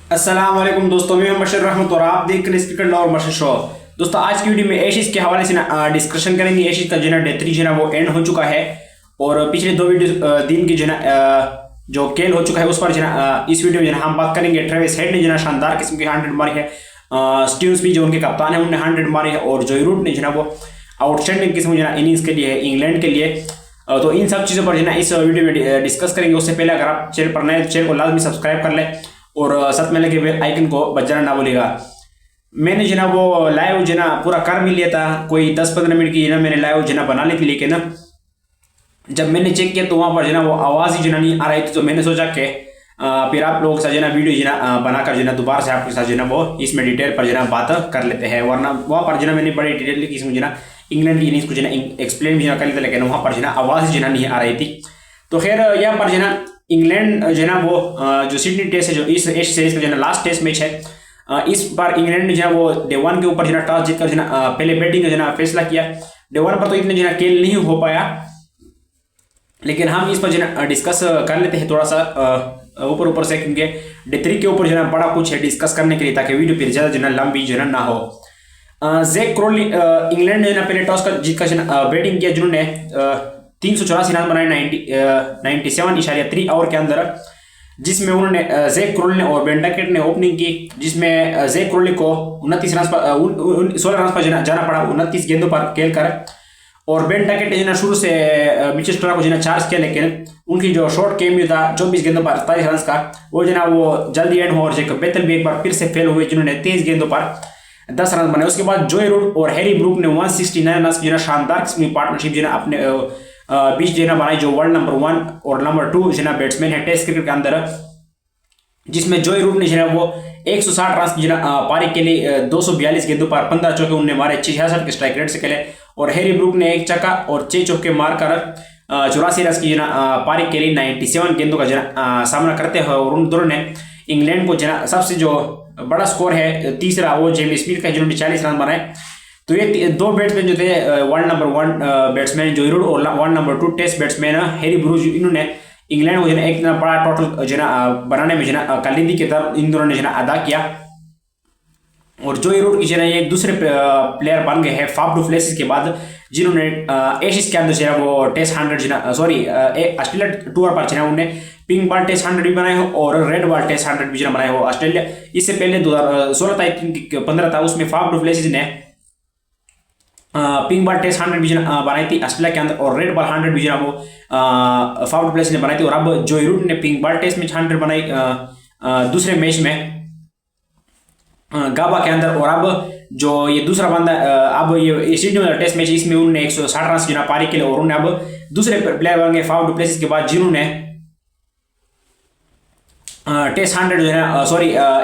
अस्सलाम वालेकुम दोस्तों, मैं बशीर रहमत और आप देख रहे हैं क्रिकेट लॉ और मशहूर शो। दोस्तों आज की वीडियो में एशिस के हवाले से ना डिस्कशन करेंगे। एशिस का जो है डे 3 जो है वो एंड हो चुका है और पिछले दो वीडियो दिन की जो है जो खेल हो चुका है उस पर जो है इस वीडियो में जो है हम बात करेंगे। ट्रेविस हेड ने जो है शानदार किस्म की 100 मारी है। स्टीव स्मिथ जो उनके कप्तान है उन्होंने 100 मारी है और जोई रूट ने जो है वो आउटस्टैंडिंग किस्म जो है इनिंग्स के लिए है इंग्लैंड के लिए। तो इन सब चीज़ों पर जो है ना इस वीडियो में डिस्कस करेंगे। उससे पहले अगर आप चैनल पर नए चैनल को लाजमी सब्सक्राइब कर लें और साथ में लगे बेल आइकन को बजाना ना भूलिएगा। मैंने जो ना वो लाइव जो ना पूरा कर भी लिया था, कोई 10-15 मिनट की ना मैंने लाइव जो ना बना ली थी, लेकिन ना जब मैंने चेक किया तो वहाँ पर जो ना वो आवाज़ ही जो ना नहीं आ रही थी। तो मैंने सोचा कि फिर आप लोगों के साथ जो ना वीडियो जो ना बनाकर जो ना दोबारा से आपके साथ जो ना वो इसमें डिटेल पर जो ना बात कर लेते हैं। वरना वहाँ पर जो ना मैंने बड़े डिटेल की इसमें जो ना इंग्लैंड की इनिंग्स को जो ना एक्सप्लेन भी ना कर लेते, लेकिन वहाँ पर जो ना आवाज़ जो ना नहीं आ रही थी। तो खैर यहाँ पर जो ना इंग्लैंड जो ना वो जो सिडनी टेस्ट है, जो इस एश सीरीज का जो ना लास्ट टेस्ट मैच है, इस बार इंग्लैंड ने जो है वो डे 1 के ऊपर जो ना टॉस जीतकर जो ना पहले बैटिंग का जो ना फैसला किया। डे 1 पर तो इतने जो ना खेल नहीं हो पाया, लेकिन हम इस पर जो ना डिस्कस कर लेते हैं थोड़ा सा ऊपर ऊपर से, क्योंकि डे 3 के ऊपर जो ना बड़ा कुछ है डिस्कस करने के लिए, ताकि वीडियो फिर ज़्यादा जो ना लंबी जो ना हो। जैक क्रोली इंग्लैंड ने जो ना पहले टॉस का जीतकर जो ना बैटिंग किया, जिन्होंने 384 रन बनाए 97.3 ओवर के अंदर, जिसमें उन्होंने जैक क्रोली ने और बेन डकेट ने ओपनिंग की, जिसमें जैक क्रोली को 29 रन पर 16 रन पर जाना पड़ा 29 गेंदों पर खेल कर। और बेन डकेट ने शुरू से मिचेल स्टार्क को जो चार्ज किया, लेकिन उनकी जो शॉर्ट कैमियो था 24 गेंदों पर 27 रन का, वो जो ना वो जल्दी एंड हुआ और जैक बेथल भी एक बार फिर से फेल हुए, जिन्होंने 23 गेंदों पर 10 रन बनाए। उसके बाद जोई रूट और हैरी ब्रूक ने 169 रन की जो शानदार किस्म की पार्टनरशिप जो ना अपने बीच जो ना बनाई, जो वर्ल्ड नंबर 1 और नंबर 2 जो ना बैट्समैन है टेस्ट क्रिकेट के अंदर, जिसमें जोई रूट ने जो है वो 160 रन की जो ना पारी के लिए 242 गेंदों पर 15 चौके उन्होंने मारे 66 के स्ट्राइक रेट से खेले। और हैरी ब्रूक ने 1 छक्का और 6 चौके मारकर 84 रन की जो ना पारी के लिए 97 गेंदों का जो ना सामना करते हैं। और उन दोनों ने इंग्लैंड को जो ना सबसे जो बड़ा स्कोर है तीसरा, वो जेमी स्मिथ का, जिन्होंने 40 रन बनाए। तो ये दो बैट्समैन जो थे world number 1 batsman Joe Root और world number 2 test batsman Harry Brook, इन्होंने इंग्लैंड को जो एक बड़ा टोटल जो ना बनाने में जो ना कलिंदी के तरफ इन दोनों ने जो ना अदा किया। और जोई रूट की जो है एक दूसरे प्लेयर बन गए हैं फाफ डू प्लेसिस के बाद, जिन्होंने एशिस के अंदर जो है वो टेस्ट 100 जो ना ऑस्ट्रेलिया टूर पर जो है उन्होंने पिंक बॉल टेस्ट 100 भी बनाए हो और रेड बॉल टेस्ट 100 भी जो बनाए हो। ऑस्ट्रेलिया इससे पहले 2016 था 15 था, उसमें फाफ डू प्लेसिस ने पिंक बॉल टेस्ट 100 भी बनाई थी ऑस्ट्रेलिया के अंदर, और रेड बॉल 100 भी वो फाफ डू प्लेसिस ने बनाई थी। और अब जोई रूट ने पिंक बॉल टेस्ट में 100 बनाई दूसरे मैच में गाबा के अंदर। और अब जो ये दूसरा बंदा अब ये सिडनी वाला टेस्ट मैच, इसमें उन्होंने 160 रन जो पारी के लिए, और उन्होंने अब दूसरे प्लेयर बन गए फाफ डू प्लेसिस के बाद, जिन्होंने टेस्ट 100 जो है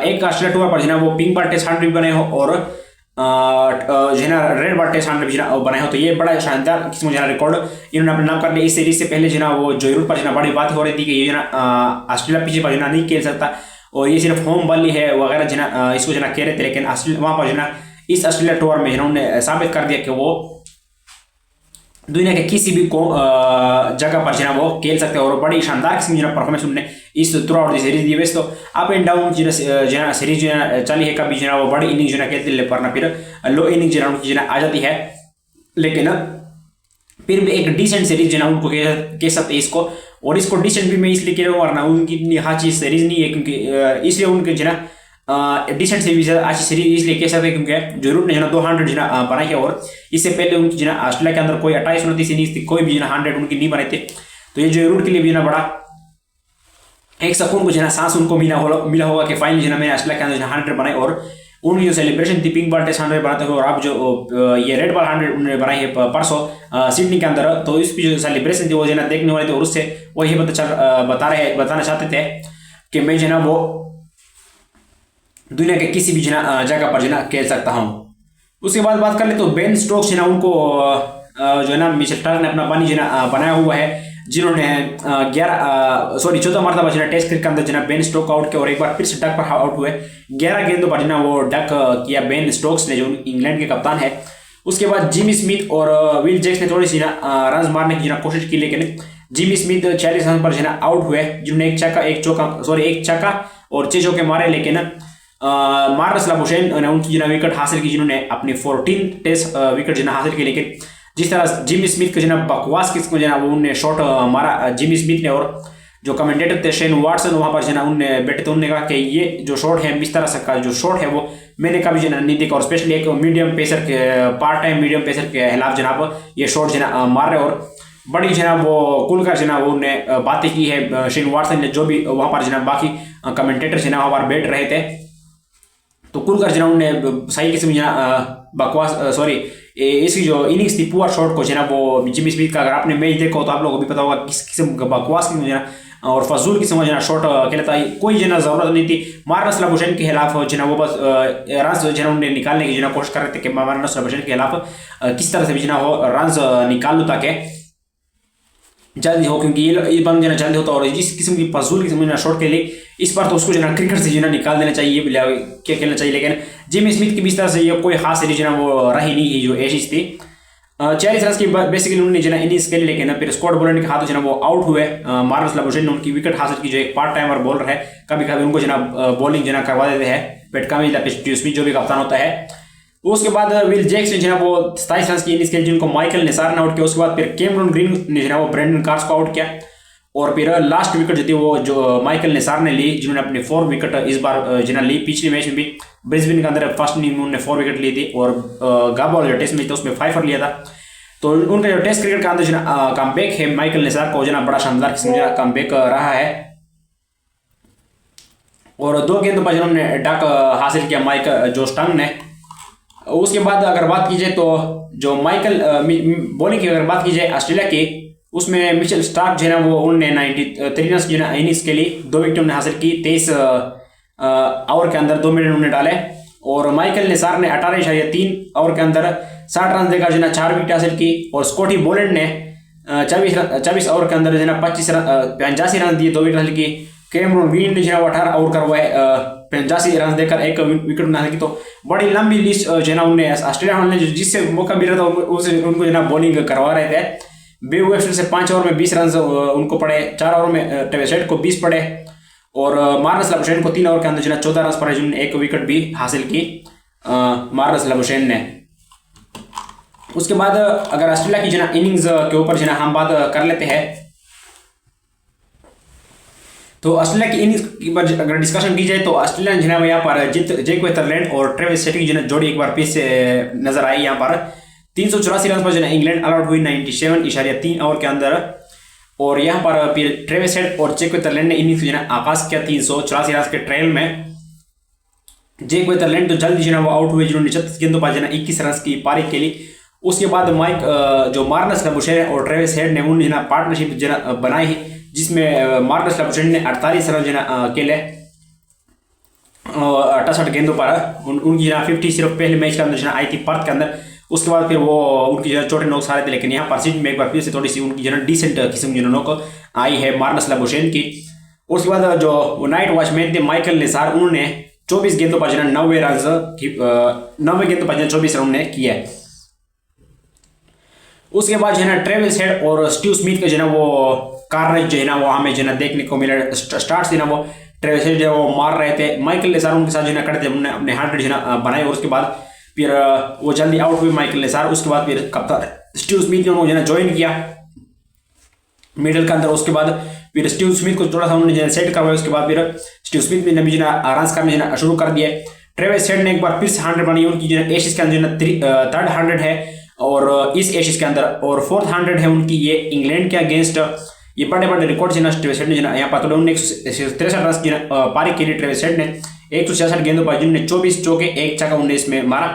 एक ऑस्ट्रेलिया टूर पर जो है वो पिंक बॉल टेस्ट 100 भी बनाए हो और जो है ना रेड बॉल टेस्ट 100 भी बनाए हो। तो ये बड़ा शानदार किस्म जो है रिकॉर्ड इन्होंने अपने नाम कर लिया। इस सीरीज से पहले जो ना वो जोई रूट पर जो ना बड़ी बात हो रही थी कि ये जो ना ऑस्ट्रेलिया पीछे पर जो ना नहीं खेल सकता और ये सिर्फ होम बॉल ही है वगैरह जो ना इसको जो ना कह रहे थे, लेकिन वहाँ पर जो ना इस ऑस्ट्रेलिया टूर में उन्होंने साबित कर दिया कि वो दुनिया के किसी भी जगह पर जो ना वो खेल सकते हैं। और बड़ी शानदार किस्म जो परफॉर्मेंस उन्होंने इस थ्रू आउट दी सीरीज दी। वैसे तो अप एंड डाउन जो ना सीरीज जो है चली है, कभी जो ना वो बड़ी इनिंग जो ना खेलते पर फिर लो इनिंग जो ना उनकी जो ना आ जाती है, लेकिन फिर भी एक डिसेंट सीरीज जो ना उनको कह सकते हैं इसको। और इसको डिसेंट भी मैं इसलिए कह रहा हूँ, वरना उनकी इतनी अच्छी सीरीज नहीं है, क्योंकि इसलिए उनके जो ना डिसेंट सीरीज अच्छी सीरीज इसलिए कह सकते हैं क्योंकि जोई रूट ने जो ना 200 जो ना बनाई है। और इससे पहले उनकी जो ना ऑस्ट्रेलिया के अंदर कोई 28-29 इनिंग्स थी, कोई भी जो ना 100 उनकी नहीं बने थे। तो ये जोई रूट के लिए भी जो ना बड़ा एक सुकून को जो ना सांस उनको मिला होगा कि फाइनली जो ना मैंने ऑस्ट्रेलिया के अंदर 100 बनाए। और उनकी जो सेलिब्रेशन थी पिंक बॉल टेस्ट 100 बनाते हुए, और अब जो ये रेड बॉल 100 उन्होंने बनाई है परसों सिडनी के अंदर, तो इसकी जो सेलिब्रेशन थी वो जो ना देखने वाले थे। और उससे वो ये बताना चाहते थे कि मैं जो ना वो दुनिया के किसी भी जो ना जगह पर जो ना खेल सकता हूँ। उसके बाद बात कर ले तो बेन स्टोक्स जो ना उनको जो है ना मिचेल स्टार्क ने अपना पानी जो ना बनाया हुआ है, जिन्होंने 14 मरतबा जो टेस्ट क्रिकेट के अंदर जो बेन स्टोक आउट किया और एक बार फिर से डक पर आउट हुए। 11 गेंदों पर जो वो डक किया बेन स्टोक्स ने, जो इंग्लैंड के कप्तान है। उसके बाद जिमी स्मिथ और विल जैक्स ने थोड़ी सी रन मारने की कोशिश की, लेकिन जिमी स्मिथ 40 रन पर जो आउट हुए, जिन्होंने एक छक्का और 6 चौके मारे, लेकिन मार्नस लाबुशेन ने उनकी जो विकेट हासिल की, जिन्होंने अपनी 14 टेस्ट विकेट जो हासिल की। लेकिन जिस तरह जिमी स्मिथ का जो बकवास किस्म जो वो उन्होंने शॉट मारा जिमी स्मिथ ने, और जो कमेंटेटर थे शेन वाटसन वहां पर जो उनने बैठे थे, उन्होंने कहा कि ये जो शॉट है इस तरह का जो शॉट है वो मैंने कभी जो नहीं देखा, और स्पेशली एक मीडियम पेसर के पार्ट टाइम मीडियम पेसर के खिलाफ जनाब ये शॉट जो मार रहे। और बड़ी जनाब वो खुलकर जनाब उन्होंने बातें की है शेन वाटसन ने, जो भी वहां पर जनाब बाकी कमेंटेटर जो वहां पर बैठ रहे थे, तो खुलकर जनाब उन्होंने सही किस्म बकवास सॉरी इसकी जो इनिंग्स थी पुअर शॉट को जनाब वो जिमी स्मिथ का, अगर आपने मैच देखा हो तो आप लोगों को भी पता होगा किस किस्म का बकवास किस्म जना और फजूल किस्म जना शॉट खेलता है, कोई जना जरूरत नहीं थी। मार्नस लाबुशेन के खिलाफ जना वो बस रन्स जना उन्हें निकालने की जना कोशिश कर रहे थे कि मार्नस लाबुशेन के खिलाफ किस तरह से भी जना हो रन्स निकाल लो ताकि जल्दी हो, क्योंकि ये बंद जना जल्दी होता है। और जिस किस्म की फजूल किस्म शॉट के लिए इस बार तो उसको जना क्रिकेट से जना निकाल देना चाहिए, क्या खेलना चाहिए। लेकिन जिमी स्मिथ की भी इस तरह से ये कोई खास सीरीज जना वो रही नहीं है जो एशिज थी। 40 रन की बेसिकली उन्होंने जना इनिंग्स खेली, लेकिन फिर स्कॉट बोलैंड के हाथों जना वो आउट हुए। मार्नस लाबुशेन ने उनकी विकेट हासिल की, जो एक पार्ट टाइमर बॉलर है, कभी कभी उनको जना बॉलिंग जना करवा देते हैं पैट कमिंस जो भी कप्तान होता है। उसके बाद विल जैक्स ने जना वो 27 रन की इनिंग्स खेली, जिनको माइकल निसार ने आउट किया। उसके बाद फिर कैमरून ग्रीन ने जना वो ब्रेंडन कार्स को आउट किया, और फिर लास्ट विकेट जो थी वो जो माइकल निसार ने ली, जिन्होंने अपने 4 विकेट इस बार जना ली। पिछले मैच में भी ब्रिस्बेन के अंदर फर्स्ट इनिंग में उन्होंने 4 विकेट ली थी, और गाबा वाला जो टेस्ट मैच था उसमें 5 रन लिया था। तो उनका जो टेस्ट क्रिकेट का अंदर जना कमबैक है माइकल निसार को जना बड़ा शानदार किस्म का कमबैक रहा है, और 2 गेंदों पर जिन्होंने डक हासिल किया माइकल जो स्टंग ने। उसके बाद अगर बात की जाए तो जो माइकल बॉलिंग की अगर बात की जाए ऑस्ट्रेलिया की, उसमें मिचेल स्टार्क जो है ना वो उन्होंने 93 रन जो है इनिंग्स के लिए 2 विकेट उन्होंने हासिल की। 23 ओवर के अंदर 2 मिनट उन्होंने डाले, और माइकल निसार ने 18.3 ओवर के अंदर 60 रन देकर जो है 4 विकेट हासिल की। और स्कॉटी बोलैंड ने 24 ओवर के अंदर जो है 85 रन दिए, 2 विकेट हासिल की। कैमरून ग्रीन ने जो है 18 ओवर करवाए 85 रन देकर 1 विकेट हासिल की। तो बड़ी लंबी लिस्ट जो है ना उन्हें ऑस्ट्रेलिया वाले ने जिससे मौका मिल रहा था उसे उनको जो है बॉलिंग करवा रहे थे। बेवेस्टर से 5 ओवर में 20 रन उनको पड़े, 4 ओवर में ट्रेविस हेड को 20 पड़े, और मार्नस लाबुशेन को 3 ओवर के अंदर जो है 14 रन पड़े, जिन्होंने 1 विकेट भी हासिल की मार्नस लाबुशेन ने। उसके बाद अगर ऑस्ट्रेलिया की जो है इनिंग्स के ऊपर जो है हम बात कर लेते हैं, तो ऑस्ट्रेलिया की इनिंग्स की अगर डिस्कशन की जाए तो ऑस्ट्रेलिया जो है यहाँ पर जैक वेथरलैंड और ट्रेविस हेड की जो जोड़ी एक बार फिर से नजर आई। यहाँ पर 384 रन पर जो है इंग्लैंड ऑल आउट हुई 97.3 ओवर के अंदर, और यहाँ पर फिर ट्रेविस हेड और जैक वेथरलैंड ने इनिंग्स जो है आगाज किया 384 रन के ट्रेल में। जैक वेथरलैंड तो जल्दी जो है वो आउट हुए, जिन्होंने 36 गेंदों पर जो है 21 रन की पारी खेली। उसके बाद जो मार्नस लाबुशेन और ट्रेविस हेड ने उन्होंने पार्टनरशिप जो है बनाई है, जिसमें मार्नस लाबुशेन ने 48 रन जो है खेले 68 गेंदों पर। उनकी जो 50 सिर्फ पहले मैच के अंदर जो आई थी पर्थ के अंदर। उसके बाद फिर वो उनकी जो छोटे नॉक्स आ रहे थे, लेकिन यहाँ पर सिडनी में एक बार फिर से थोड़ी सी उनकी जो डिसेंट किस्म जो नॉक आई है मार्नस लाबुशेन की। उसके बाद जो नाइट वॉचमैन थे माइकल निसार, उन्होंने 24 गेंदों पर जो है 90 गेंदों पर 24 रन ने किया। उसके बाद जो है ना ट्रेविस हेड और स्टीव स्मिथ का जो है वो कार्य जो है ना वो हमें जो है देखने को मिला। स्टार्ट से ना वो ट्रेविस हेड जो है वो मार रहे थे, माइकल निसार उनके साथ जो है खड़े थे, उन्होंने अपने 100 जो है बनाए, और उसके बाद फिर वो जल्दी आउट हुए माइकल निसार। उसके बाद फिर कप्तान स्टीव स्मिथ ने उन्होंने जो है ज्वाइन किया मिडल के अंदर। उसके बाद फिर स्टीव स्मिथ को थोड़ा सा उन्होंने जो सेट करवाया। उसके बाद फिर स्टीव स्मिथ ने भी जो है रन करने जो है शुरू कर दिए। ट्रेविस हेड ने एक बार फिर से 100 बनी, उनकी जो है एशिज के अंदर जो है 3rd 100 है, और इस एशिज के अंदर, और 4th 100 है उनकी ये इंग्लैंड के अगेंस्ट। ये बड़े बड़े रिकॉर्ड जो है ट्रेविस हेड ने जो है यहाँ पर 163 रन की पारी के लिए ट्रेविस हेड ने 166 गेंदों पर जिन्होंने 24 चौके 1 छक्का 19 में मारा।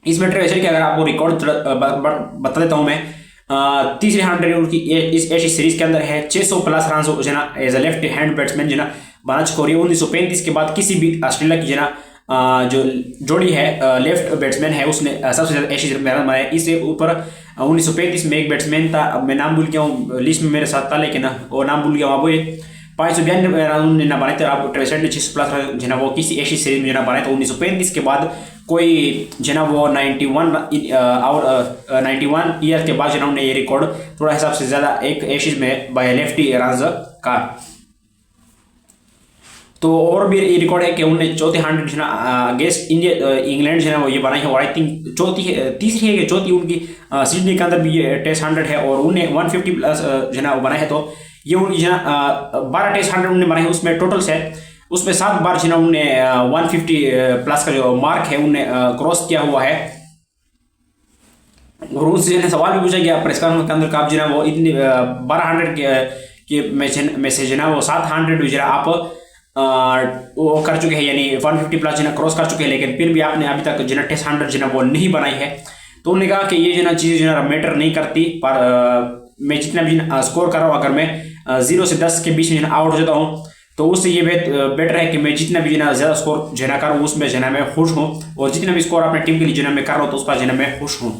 इसमें ट्रेविस हेड के अगर आपको रिकॉर्ड बता देता हूं मैं, तीसरी 100 उनकी इस एशिया सीरीज के अंदर है। 600 प्लस रन जो है ना as a left hand batsman जो है ना बना चुकी है। 1935 के बाद किसी भी ऑस्ट्रेलिया की जो है ना जो जोड़ी है लेफ्ट बैट्समैन है उसने सबसे ज्यादा एशिया में रन बनाए। इससे ऊपर 1935 में एक बैट्समैन था, अब मैं नाम भूल गया हूँ, लिस्ट में मेरे साथ था लेकिन वो नाम भूल गया हूँ। वो 592 रन उन्होंने ना बनाए थे। अब ट्रेविस हेड ने 600 प्लस रन जो है वो किसी एशिया सीरीज में जो बनाए थे। 1935 के बाद कोई जो है वो 91 ईयर के बाद जो उन्होंने ये रिकॉर्ड थोड़ा हिसाब से ज्यादा एक एशिया में बाय लेफ्टी रन का। तो और भी ये रिकॉर्ड है कि उन्होंने चौथी 100 जो है ना अगेंस्ट इंडिया इंग्लैंड जो है वो ये बनाई है, और आई थिंक चौथी तीसरी है कि चौथी उनकी सिडनी के अंदर भी ये टेस्ट 100 है, और उन्हें 150 प्लस जो है ना वो बनाए है। तो ये उनकी जो है 12 टेस्ट 100 उन्होंने बनाए हैं, उसमें टोटल से उसमें 7 बार जो है ना उन्होंने 150 प्लस का जो मार्क है उन्हें क्रॉस किया हुआ है। और उनसे सवाल भी पूछा गया प्रेस कॉन्फ्रेंस के अंदर आप जो है वो इतनी 1200 के मैसेज है ना वो 700 जो है आप वो कर चुके हैं, यानी 150 प्लस जो है क्रॉस कर चुके हैं, लेकिन फिर भी आपने अभी तक जो है टेस्ट 100 जो है वो नहीं बनाई है। तो उन्होंने कहा कि ये जो है चीज़ जो है मैटर नहीं करती, पर मैं जितना भी स्कोर कर रहा हूँ, अगर मैं 0 से 10 के बीच में आउट हो जाता हूँ तो उससे ये बेटर है कि मैं जितना भी जो है ज़्यादा स्कोर जो है करूँ उसमें जो है मैं खुश हूँ, और जितना भी स्कोर अपने टीम के लिए जो है मैं कर रहा हूँ तो उस पर जो है मैं खुश हूँ।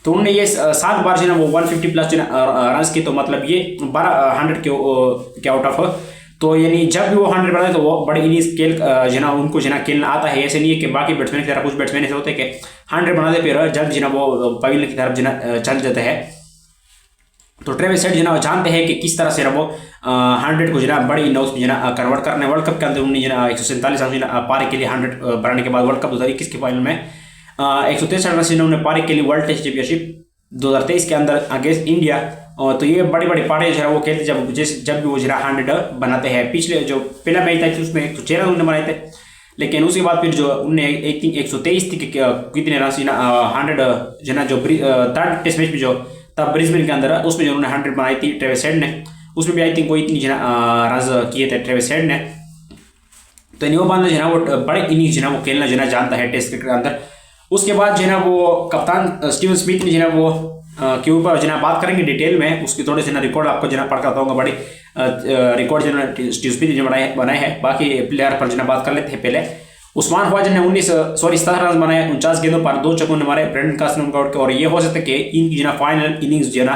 तो उन्होंने ये 7 बार जो है वो 150 प्लस जो है रन की, तो मतलब ये 1200 के आउट ऑफ, तो यानी जब भी वो 100 बनाते तो वो बड़ी इनिंग्स खेल जो है उनको जो है खेलना आता है। ऐसे नहीं है कि बाकी बैट्समैन की तरह, कुछ बैट्समैन ऐसे होते हैं कि 100 बनाते फिर जल्द जो है वो पवेलियन की तरफ जो है चल जाते हैं। तो ट्रेविस हेड जो है जानते हैं कि किस तरह से वो 100 को जो है बड़ी इनिंग्स में जो है कन्वर्ट करने। वर्ल्ड कप के अंदर उन्होंने जो है 147 रन पारी के लिए 100 बनाने के बाद वर्ल्ड कप 2021 के फाइनल में 163 रन से उन्होंने पारी के लिए वर्ल्ड टेस्ट चैंपियनशिप 2023 के अंदर अगेंस्ट इंडिया। तो ये बड़ी बड़ी पार्टी जो है वो खेलते जब भी वो जो है 100 बनाते हैं। पिछले जो पहला मैच था उसमें 113 उन्होंने बनाए थे, लेकिन उसके बाद फिर जो उन्हें 123 थी कितने रन 100 जो है जो थर्ड टेस्ट मैच में जो तब ब्रिस्बेन के अंदर उसमें जो उन्होंने 100 बनाई थी ट्रेविस हेड ने, उसमें भी आई थिंक कोई इतनी जो है रन किए थे ट्रेविस हेड ने। तो न्यू बंदा जो है वो बड़े इनिंग्स जो है वो खेलना जो है जानता है टेस्ट क्रिकेट के अंदर। उसके बाद जो है वो कप्तान स्टीवन स्मिथ ने जो है वो के ऊपर जो है बात करेंगे डिटेल में, उसकी थोड़े से ना रिकॉर्ड आपको जो है पढ़ कर दूंगा, बड़ी रिकॉर्ड जो है स्टीव स्मिथ जो बनाए हैं। बाकी प्लेयर पर जो है बात कर लेते हैं। पहले उस्मान ख्वाजा ने 17 रन बनाए 49 गेंदों पर 2 छक्कों ने मारे, ब्रेंडन कास ने उनका आउट किया। और ये हो सकता है कि इनकी जो है फाइनल इनिंग्स जो है ना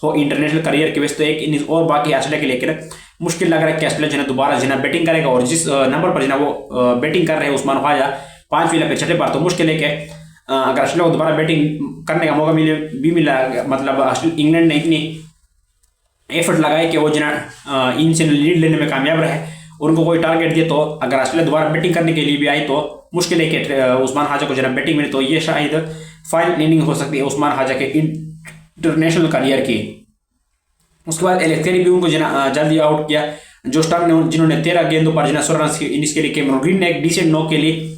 हो इंटरनेशनल करियर के वजह तो एक इनिंग्स और बाकी ऑस्ट्रेलिया के लेकर मुश्किल लग रहा है कि ऑस्ट्रेलिया जो है दोबारा जो है बैटिंग करेगा। और जिस नंबर पर जो है वो बैटिंग कर रहे हैं उस्मान ख्वाजा 5 विकेट पे 6 पर, तो मुश्किल है कि अगर ऑस्ट्रेलिया को दोबारा बैटिंग करने का मौका मिला, मतलब इंग्लैंड ने इतनी एफर्ट लगाए कि वो जो है इनसे लीड लेने में कामयाब रहे, उनको कोई टारगेट दिए, तो अगर ऑस्ट्रेलिया दोबारा बैटिंग करने के लिए भी आई तो मुश्किल है कि उस्मान ख्वाजा को जो है बैटिंग मिले। तो ये शायद फाइनल इनिंग हो सकती है उस्मान ख्वाजा के इंटरनेशनल करियर की। उसके बाद एलेक्स कैरी भी उनको जो है जल्दी आउट किया। जो स्टार्क ने जिन्होंने 13 गेंदों पर जो है 16 रन की इनिंग्स के लिए, कैमरन ग्रीन ने एक डिसेंट नॉक के लिए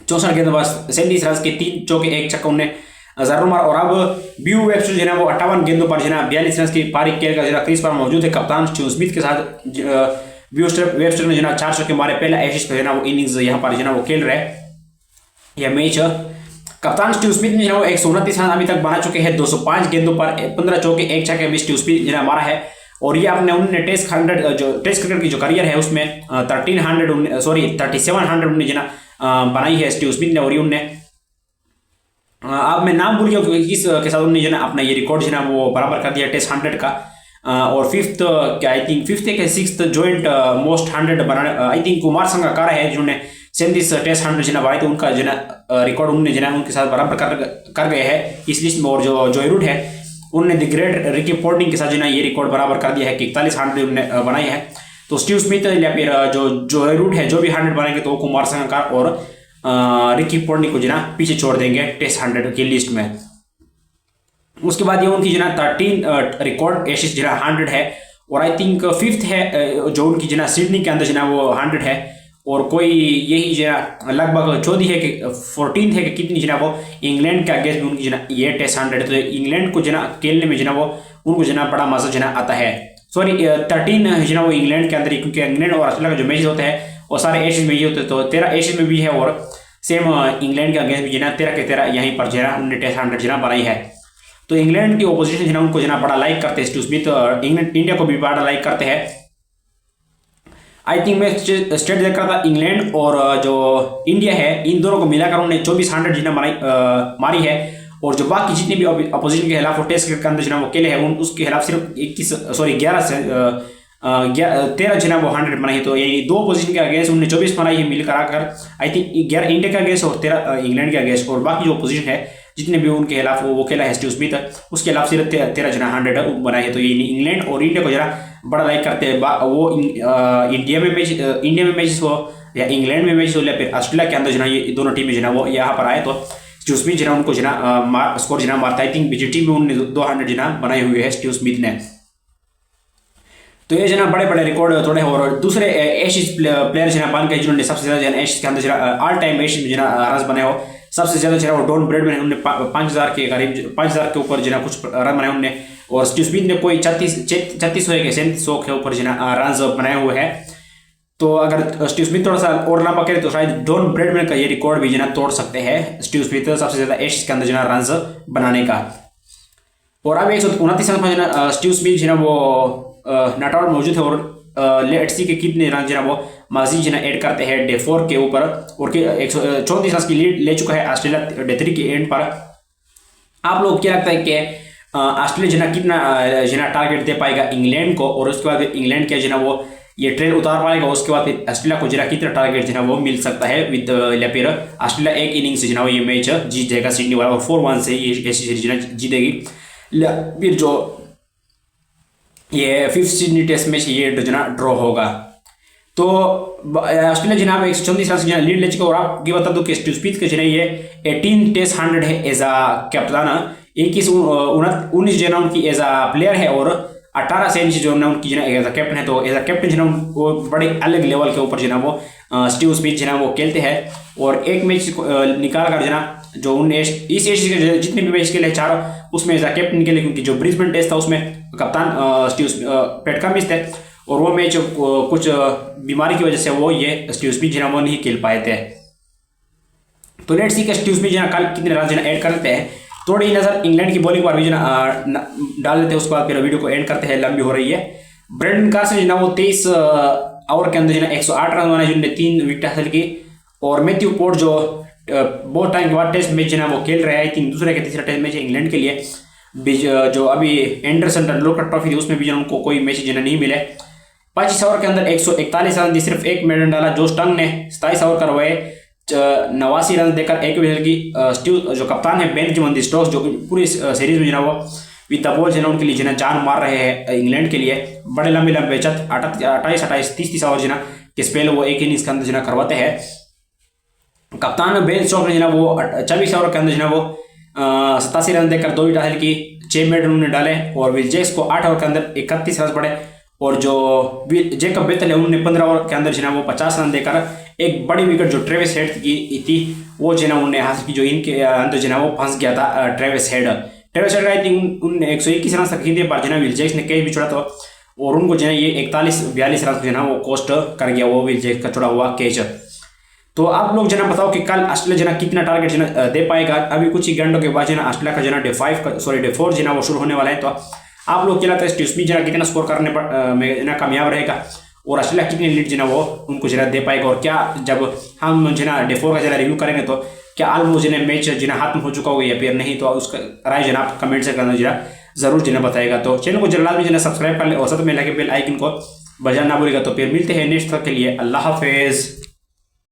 64 गेंदबाज 37 रन के 3 चौके 1 छक्का उन्हें जरूर मार। और अब ब्यू वेब्स्टर जो है वो 58 गेंदों पर जो है 42 रन की पारी खेलकर जो है क्रीज पर मौजूद है। कप्तान स्टीव स्मिथ के साथ ब्यू वेब्स्टर ने जो है 4 छक्के मारे। पहला एशेज पे जो है वो इनिंग्स यहाँ पर जो है वो खेल रहे यह मैच। कप्तान स्टीव स्मिथ ने जो है 129 रन अभी तक बना चुके हैं 205 गेंदों पर 15 चौके 1 छक्के भी स्टीव स्मिथ जो है मारा है। और ये आपने उन्होंने टेस्ट 100 जो टेस्ट क्रिकेट की जो करियर है उसमें 3700 उन्होंने जो है बनाई है स्टीव स्मिथ ने। और ये उनने अब मैं नाम भूल गया क्योंकि इसके साथ उन्होंने जो है अपना ये रिकॉर्ड जो है वो बराबर कर दिया टेस्ट 100 का। और फिफ्थ आई थिंक फिफ्थ के 6th जॉइंट मोस्ट 100 बनाने आई थिंक कुमार संगकारा है जिन्होंने 37 टेस्ट 100 जो है बनाए, तो उनका जो है रिकॉर्ड उन्होंने जो है उनके साथ बराबर कर गए हैं इस लिस्ट में। और जो जॉय रूट है उन्होंने द ग्रेट रिकी पोंटिंग के साथ जो है ये रिकॉर्ड बराबर कर दिया है कि 41 100 उन्होंने बनाई है। तो स्टीव स्मिथ या फिर जो जॉय रूट है जो भी 100 बनाएंगे तो कुमार संगकार और रिकी पोंटिंग को जो है पीछे छोड़ देंगे टेस्ट 100 की लिस्ट में। उसके बाद ये उनकी जो है 13 रिकॉर्ड एशेज जो है 100 है। और आई थिंक 5th है जो उनकी जो है सिडनी के अंदर जो है वो 100 है। और कोई यही जो है लगभग 14 है कि 14th है कि कितनी जो है वो इंग्लैंड के अगेंस्ट में उनकी जो है ये टेस्ट 100 है। तो इंग्लैंड को जो है खेलने में जो है वो उनको जो है बड़ा मजा जो है आता है। सॉरी 13 जो है वो इंग्लैंड के अंदर ही, क्योंकि इंग्लैंड और ऑस्ट्रेलिया का जो मैच होते हैं वो सारे एशियन में ही होते हैं। तो 13 एशियन में भी है और सेम इंग्लैंड के अगेंस्ट भी जो है 13 के 13 यहीं पर जो है उन्होंने टेस्ट 100 जो है बनाई है। तो इंग्लैंड की ओपोजिशन जो है उनको जो है बड़ा लाइक करते हैं स्टीव स्मिथ, इंग्लैंड इंडिया को भी बड़ा लाइक करते हैं। आई थिंक मैं स्टेट देख रहा था इंग्लैंड और जो इंडिया है इन दोनों को मिलाकर उन्होंने 24 100 जो है मारी है। और जो बाकी जितने भी अपोजिशन के खिलाफ टेस्ट के अंदर जो है वो खेले हैं उसके खिलाफ सिर्फ 11 से 13 जो है वो 100 बनाई है। तो ये दो पोजीशन के अगेंस्ट उन्होंने 24 बनाई है मिलकर आकर। आई थिंक 11 इंडिया के अगेंस्ट और 13 इंग्लैंड के अगेंस्ट। और बाकी जो पोजीशन है जितने भी उनके खिलाफ वो खेला है स्टीव स्मिथ उसके खिलाफ सिर्फ 13 जो है 100 बनाए है। तो ये इंग्लैंड और इंडिया को जरा बड़ा लाइक करते हैं। वो इंडिया में मैचेस हो या इंग्लैंड में मैच हो या फिर ऑस्ट्रेलिया के अंदर जो है ये दोनों टीमें जो है वो यहाँ पर आए तो स्टीव स्मिथ जो है उनको जो है स्कोर जो है मारता है। आई थिंक बीजीटी में उन्होंने 200 जो है बनाए हुए हैं स्टीव स्मिथ ने। तो ये जो है बड़े बड़े रिकॉर्ड थोड़े। और दूसरे एशिज प्लेयर जो है बन गए जिन्होंने सबसे ज्यादा जो है एशिज के अंदर जो है ऑल टाइम एशिज में जो है रन बनाए हो। सबसे ज्यादा जो है वो डॉन ब्रैडमैन, उन्होंने 5000 के करीब 5000 के ऊपर जो है कुछ रन बनाए उन्होंने। और स्टीव स्मिथ ने कोई 3600 के 3700 के ऊपर जो है रन बनाए हुए हैं। तो अगर स्टीव स्मिथ थोड़ा सा और लंबा करे तो शायद डॉन ब्रैडमैन का ये रिकॉर्ड भी जो है तोड़ सकते हैं स्टीव स्मिथ सबसे ज्यादा एशिज के अंदर जो है रन बनाने का। और अब 129 रन में जो है स्टीव स्मिथ जो है वो नॉट आउट मौजूद है। और लेट्स सी के कितने रन जो है वो मजीद जो है ऐड करते हैं डे 4 के ऊपर। और 134 रन की लीड ले चुका है ऑस्ट्रेलिया डे 3 के एंड पर। आप लोग क्या लगता है कि ऑस्ट्रेलिया जो है कितना जो है टारगेट दे पाएगा इंग्लैंड को, और उसके बाद इंग्लैंड के जो है वो ये ट्रेन उतार पाएगा, उसके बाद फिर ऑस्ट्रेलिया को जो है कितना टारगेट जो है वो मिल सकता है विद या फिर ऑस्ट्रेलिया एक इनिंग से जो है ये मैच जीत जाएगा सिडनी वाला और 4-1 से ये सीरीज जो है जीतेगी। फिर जो ये 5th सिडनी टेस्ट मैच ये जो है ड्रॉ होगा। तो ऑस्ट्रेलिया जो है 134 रन से लीड ले चुका। और आपकी बता दो कि स्टीव स्मिथ के जो है ये 18 टेस्ट 100 है एज अ कैप्टन, 19 जो है उनकी एज अ प्लेयर है और 18 से जो है उनकी जो है एज अ कैप्टन है। तो एज अ कैप्टन जो है वो बड़े अलग लेवल के ऊपर जो है वो स्टीव स्मिथ जो है वो खेलते हैं। और एक मैच निकाल कर जो है जो उन्हें इस एशिया के जितने भी मैच के लिए चारों उसमें एज अ कैप्टन के लिए, क्योंकि जो ब्रिस्बेन टेस्ट था उसमें कप्तान स्टीव पैट कमिंस थे और वो मैच कुछ बीमारी की वजह से वो ये स्टीव स्मिथ जो है वो नहीं खेल पाए थे। तो लेट्स सी कि स्टीव स्मिथ जो है कल कितने रन जो है ऐड करते हैं। थोड़ी नजर इंग्लैंड की बॉलिंग पर भी जो डाल देते हैं, उसके बाद फिर वीडियो को एंड करते हैं, लंबी हो रही है। ब्रेंडन कार्सन जो है वो 23 ओवर के अंदर जो है 108 रन बनाए जिन्होंने 3 विकेट हासिल की। और मैथ्यू पोर्ट जो बहुत टाइम के बाद टेस्ट मैच जो है वो खेल रहे हैं, आई थिंक दूसरे के तीसरा टेस्ट मैच है इंग्लैंड के लिए। जो अभी एंडरसन टेंडुलकर ट्रॉफी थी उसमें भी उनको कोई मैच जो नहीं मिले। 25 ओवर के अंदर 141 रन दी, सिर्फ एक मेडन डाला। जो स्टंग ने 27 ओवर करवाए 89 रन देकर एक विकेट की। स्टीव जो कप्तान है बेंजामिन स्टोक्स जो पूरी सीरीज में जो है वो विद द बॉल जो है उनके लिए जो है जान मार रहे हैं इंग्लैंड के लिए। बड़े लंबे 28 30 ओवर जो है कि स्पेल वो एक इनिंग्स के अंदर जो है करवाते हैं। कप्तान बेन स्टोक्स ने जो है वो 24 ओवर के अंदर जो है वो 87 रन देकर 2 विकेट हासिल की। 6 मेडन उन्होंने डाले और विल जैक्स को 8 ओवर के अंदर 31 रन पड़े। और जो जेकब बेथल है उन्होंने 15 ओवर के अंदर जो है वो 50 रन देकर एक बड़ी विकेट जो ट्रेविस हेड की थी वो जो है उन्होंने हासिल की, जो इनके अंदर जो है वो फंस गया था ट्रेविस हेड आई थिंक उन्होंने 121 रन तक खींचे पर जो है विल जैक्स ने कैच भी छोड़ा था और उनको जो है ये 41-42 रन जो है वो कोस्ट कर गया वो विल जैक्स का छोड़ा हुआ कैच। तो आप लोग जो है बताओ कि कल ऑस्ट्रेलिया जो है कितना टारगेट जो है दे पाएगा। अभी कुछ ही घंटों के बाद जो है ऑस्ट्रेलिया का जो है डे 4 जो है वो शुरू होने वाला है। तो आप लोग क्या लगता है स्टीव स्मिथ जो है कितना स्कोर करने पर में कामयाब रहेगा और ऑस्ट्रेलिया कितनी लीड जो है वो उनको जो है दे पाएगा। और क्या जब हम जो है डे 4 का जो है रिव्यू करेंगे तो क्या ऑलमोस्ट जो है मैच जो है खत्म हो चुका होगा या फिर नहीं, तो उसका राय जो है आप कमेंट से करना जो है जरूर जो है बताएगा। तो चैनल को जल्द में जो है सब्सक्राइब कर ले और साथ में लगे बेल आइकन को बजाना ना भूलेगा। तो फिर मिलते हैं नेक्स्ट तक के लिए, अल्लाह हाफिज़।